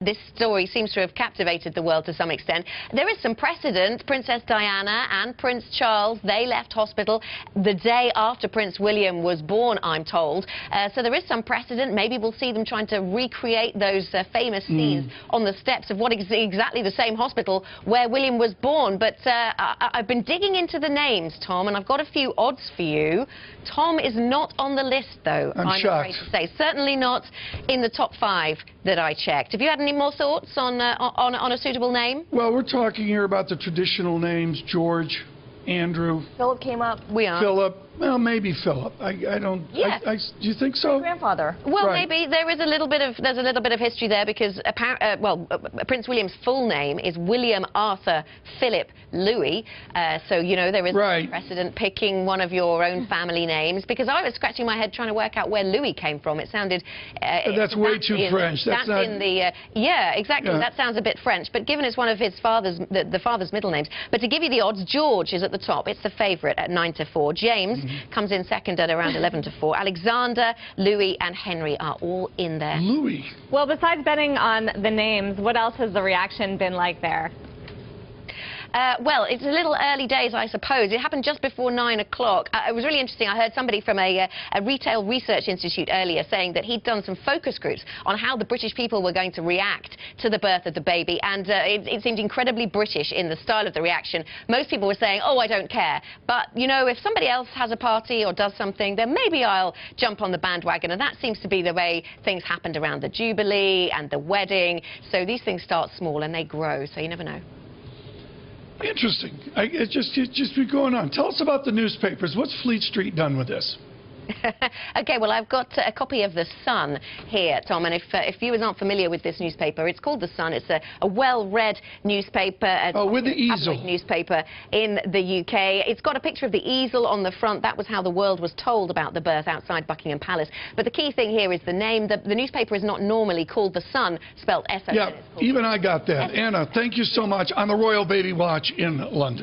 This story seems to have captivated the world to some extent. There is some precedent. Princess Diana and Prince Charles, they left hospital the day after Prince William was born, I'm told. So there is some precedent. Maybe we'll see them trying to recreate those famous scenes on the steps of what is exactly the same hospital where William was born. But I've been digging into the names, Tom, and I've got a few odds for you. Tom is not on the list, though, I'm afraid to say. Certainly not in the top 5 that I checked. Have you had any more thoughts on a suitable name? Well, we're talking here about the traditional names, George, Andrew. Philip came up. We are. Philip. Well, maybe Philip. I don't. Yeah. Do you think so? Grandfather. Well, Right. maybe there's a little bit of history there because Prince William's full name is William Arthur Philip Louis. So you know there is precedent picking one of your own family names, because I was scratching my head trying to work out where Louis came from. It sounded that's way too French. That's not in the yeah, exactly. Yeah. That sounds a bit French, but given it's one of his father's the father's middle names. But to give you the odds, George is at the top. It's the favourite at 9-4. James comes in second at around 11-4. Alexander, Louis and Henry are all in there. Louis. Well, besides betting on the names, what else has the reaction been like there? Well, it's a little early days, I suppose. It happened just before 9 o'clock. It was really interesting. I heard somebody from a retail research institute earlier saying that he'd done some focus groups on how the British people were going to react to the birth of the baby, and it seemed incredibly British in the style of the reaction. Most people were saying, oh, I don't care. But, you know, if somebody else has a party or does something, then maybe I'll jump on the bandwagon. And that seems to be the way things happened around the Jubilee and the wedding. So these things start small and they grow, so you never know. Interesting. It's just been going on. Tell us about the newspapers. What's Fleet Street done with this? OK, well, I've got a copy of The Sun here, Tom, and if viewers aren't familiar with this newspaper, it's called The Sun. It's a well-read newspaper. With the easel. Newspaper in the UK. It's got a picture of the easel on the front. That was how the world was told about the birth outside Buckingham Palace. But the key thing here is the name. The newspaper is not normally called The Sun, spelled S-O-N. Yeah, even I got that. Anna, thank you so much on the Royal Baby Watch in London.